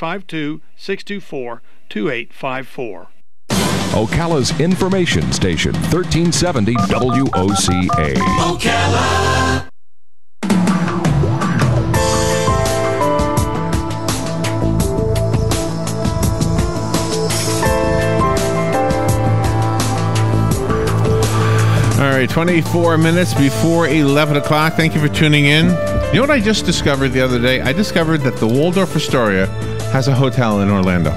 852-624-2854. Ocala's information station, 1370 WOCA. Ocala. All right, 24 minutes before 11 o'clock. Thank you for tuning in. You know what I just discovered the other day? I discovered that the Waldorf Astoria has a hotel in Orlando.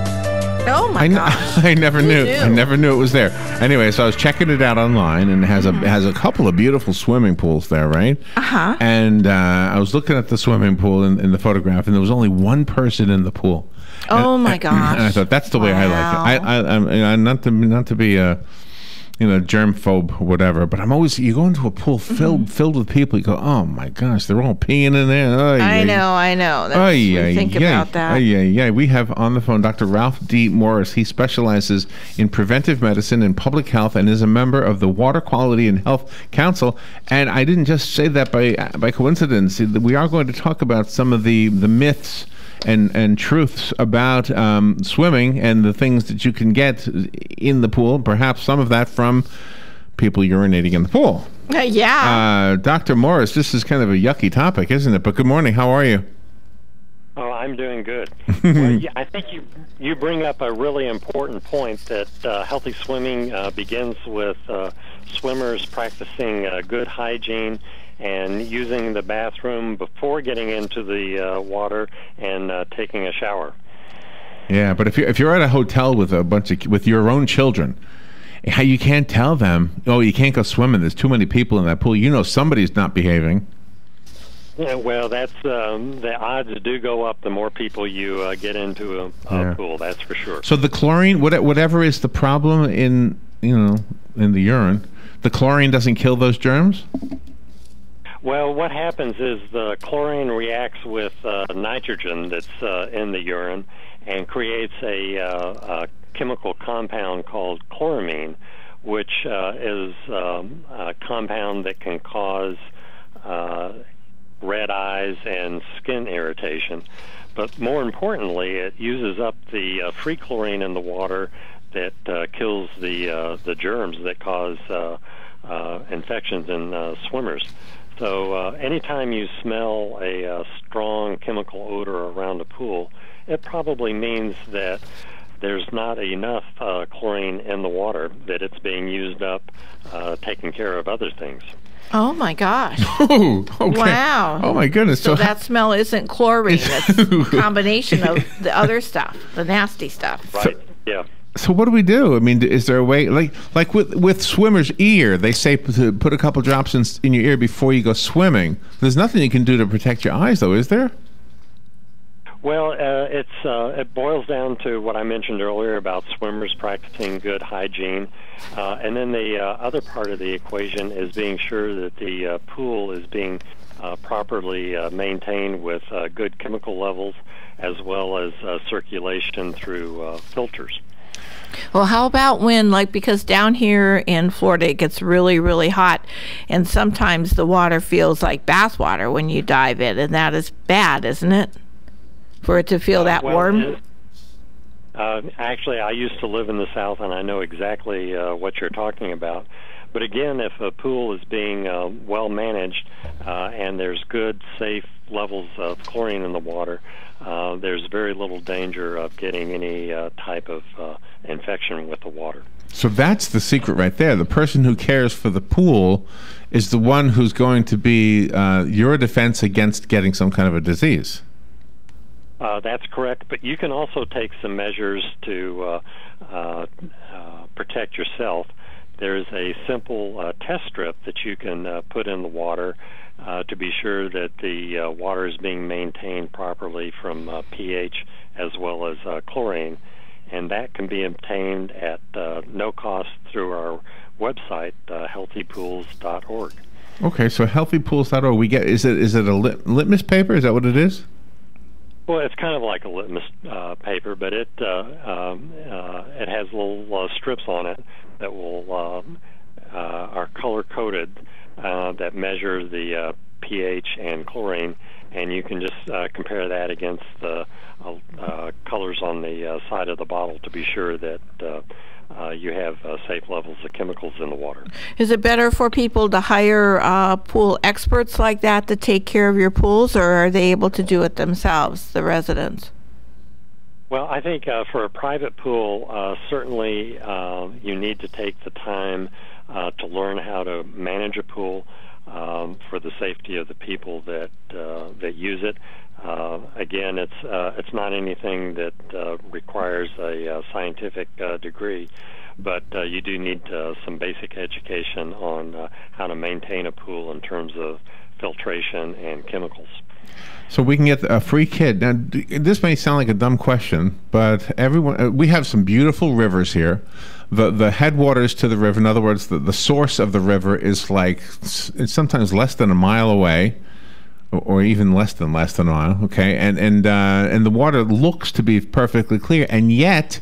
Oh my gosh! I never knew. Knew? I never knew it was there. Anyway, so I was checking it out online, and it has a couple of beautiful swimming pools there, right? Uh-huh. And I was looking at the swimming pool in the photograph, and there was only one person in the pool. Oh my gosh! And I thought that's the way I like it. I not to be a germphobe or whatever, but I'm always, you go into a pool filled with people, you go, oh my gosh, they're all peeing in there. I know. Think about that. We have on the phone Dr. Ralph D. Morris. He specializes in preventive medicine and public health and is a member of the Water Quality and Health Council. And I didn't just say that by coincidence. We are going to talk about some of the myths and truths about swimming and the things that you can get in the pool, perhaps some of that from people urinating in the pool. Yeah. Dr. Morris, this is kind of a yucky topic, isn't it? But good morning. How are you? Oh, I'm doing good. Well, yeah, I think you bring up a really important point that healthy swimming begins with swimmers practicing good hygiene and using the bathroom before getting into the water and taking a shower. Yeah, but if you're at a hotel with with your own children, you can't tell them, oh, you can't go swimming. There's too many people in that pool. You know somebody's not behaving. Yeah, well, that's the odds do go up the more people you get into a pool. That's for sure. So the chlorine, whatever is the problem in the urine, the chlorine doesn't kill those germs? Well, what happens is the chlorine reacts with nitrogen that's in the urine and creates a chemical compound called chloramine, which is a compound that can cause red eyes and skin irritation. But more importantly, it uses up the free chlorine in the water that kills the germs that cause infections in swimmers. So anytime you smell a strong chemical odor around a pool, it probably means that there's not enough chlorine in the water, that it's being used up taking care of other things. Oh my gosh. Oh, okay. Wow. Oh my goodness. So that smell isn't chlorine. It's a combination of the other stuff, the nasty stuff. Right, yeah. So what do we do? I mean, is there a way, like with swimmer's ear, they say to put a couple drops in your ear before you go swimming. There's nothing you can do to protect your eyes, though, is there? Well, it boils down to what I mentioned earlier about swimmers practicing good hygiene. And then the other part of the equation is being sure that the pool is being properly maintained with good chemical levels as well as circulation through filters. Well, how about when, because down here in Florida it gets really, really hot, and sometimes the water feels like bath water when you dive in, and that is bad, isn't it? For it to feel that warm? Actually, I used to live in the South, and I know exactly what you're talking about. But again, if a pool is being well managed and there's good, safe levels of chlorine in the water, there's very little danger of getting any type of infection with the water. So that's the secret right there. The person who cares for the pool is the one who's going to be your defense against getting some kind of a disease. That's correct, but you can also take some measures to protect yourself. There's a simple test strip that you can put in the water to be sure that the water is being maintained properly from pH as well as chlorine, and that can be obtained at no cost through our website, healthypools.org. Okay, so healthypools.org. We get is it a litmus paper? Is that what it is? Well, it's kind of like a litmus paper, but it has little strips on it that are color-coded that measure the pH and chlorine, and you can just compare that against the color numbers on the side of the bottle to be sure that you have safe levels of chemicals in the water. Is it better for people to hire pool experts like that to take care of your pools, or are they able to do it themselves, the residents? Well, I think for a private pool, certainly you need to take the time to learn how to manage a pool for the safety of the people that use it. Again, it's not anything that requires a scientific degree, but you do need some basic education on how to maintain a pool in terms of filtration and chemicals. So we can get a free kit. Now, this may sound like a dumb question, but we have some beautiful rivers here. The headwaters to the river, in other words, the source of the river is it's sometimes less than a mile away, or even less than a mile. Okay, and the water looks to be perfectly clear, and yet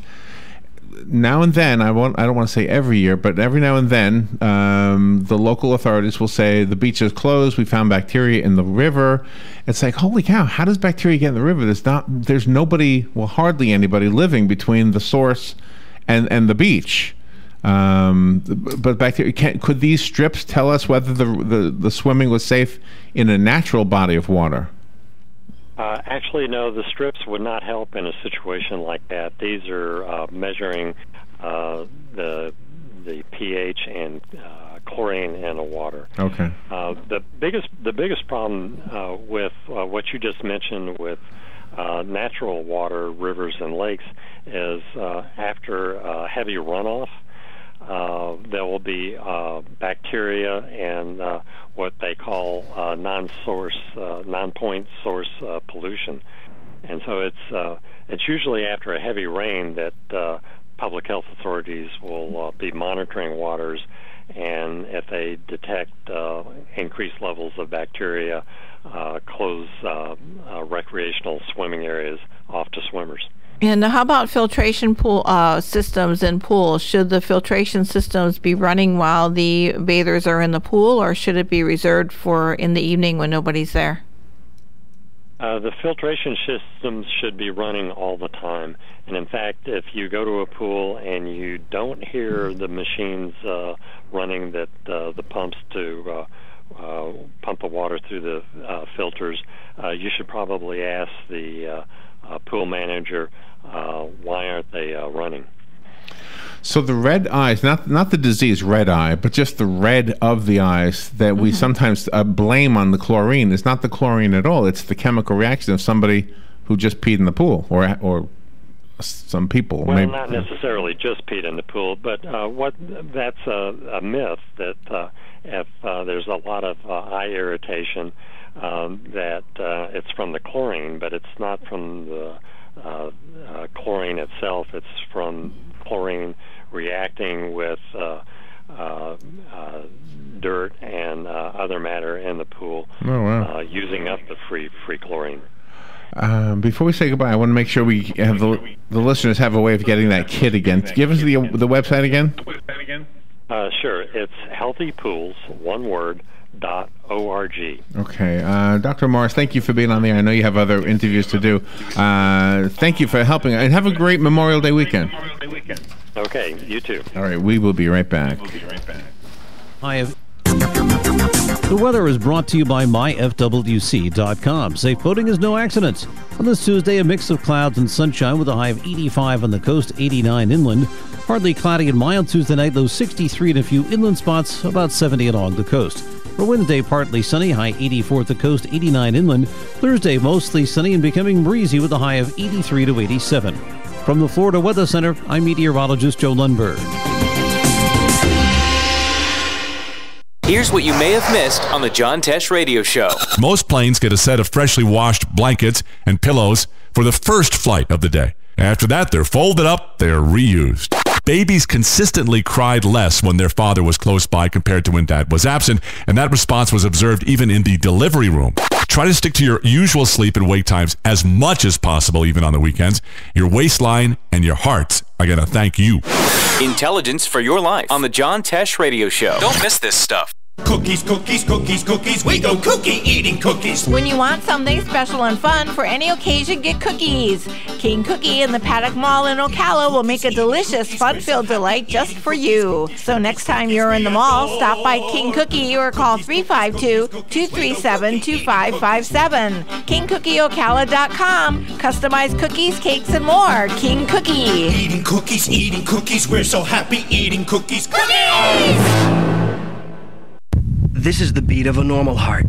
now and then, I don't want to say every year, but every now and then, the local authorities will say the beach is closed. We found bacteria in the river. It's like, holy cow! How does bacteria get in the river? There's nobody, well, hardly anybody living between the source and the beach. But bacteria, could these strips tell us whether the swimming was safe in a natural body of water? Actually, no, the strips would not help in a situation like that. These are measuring the pH and chlorine in the water. Okay. The biggest problem with what you just mentioned with natural water, rivers and lakes, is after heavy runoff, there will be bacteria and what they call non-point source pollution, and so it's usually after a heavy rain that public health authorities will be monitoring waters, and if they detect increased levels of bacteria, close recreational swimming areas off to swimmers. And how about filtration pool systems in pools? Should the filtration systems be running while the bathers are in the pool, or should it be reserved for in the evening when nobody's there? The filtration systems should be running all the time. And in fact, if you go to a pool and you don't hear the machines running, that the pumps to pump the water through the filters, you should probably ask the pool manager, why aren't they running? So the red eyes, not the disease red eye, but just the red of the eyes that we sometimes blame on the chlorine. It's not the chlorine at all. It's the chemical reaction of somebody who just peed in the pool, or some people. Well, maybe not necessarily just peed in the pool, but that's a myth that if there's a lot of eye irritation, that it's from the chlorine, but it's not from the chlorine itself. It's from chlorine reacting with dirt and other matter in the pool, using up the free chlorine. Before we say goodbye, I want to make sure we have the listeners have a way of getting that kit again. Give us the website again. Sure, it's healthypools, one word, .org. Okay. Dr. Morris, thank you for being on the air. I know you have other interviews to do. Thank you for helping. And have a great Memorial Day weekend. Okay, you too. All right, we will be right back. The weather is brought to you by myfwc.com. Safe boating is no accident. On this Tuesday, a mix of clouds and sunshine with a high of 85 on the coast, 89 inland. Partly cloudy and mild Tuesday night, low 63 in a few inland spots, about 70 along the coast. For Wednesday, partly sunny, high 84 at the coast, 89 inland. Thursday, mostly sunny and becoming breezy with a high of 83 to 87. From the Florida Weather Center, I'm meteorologist Joe Lundberg. Here's what you may have missed on the John Tesh Radio Show. Most planes get a set of freshly washed blankets and pillows for the first flight of the day. After that, they're folded up, they're reused. Babies consistently cried less when their father was close by compared to when dad was absent, and that response was observed even in the delivery room. Try to stick to your usual sleep and wake times as much as possible, even on the weekends. Your waistline and your hearts are going to thank you. Intelligence for your life on the John Tesh Radio Show. Don't miss this stuff. Cookies, cookies, cookies, cookies. We go cookie eating cookies. When you want something special and fun for any occasion, get cookies. King Cookie in the Paddock Mall in Ocala will make a delicious, fun-filled delight just for you. So next time you're in the mall, stop by King Cookie or call 352-237-2557. KingCookieOcala.com. Customized cookies, cakes, and more. King Cookie. Eating cookies, we're so happy eating cookies. Cookies! This is the beat of a normal heart.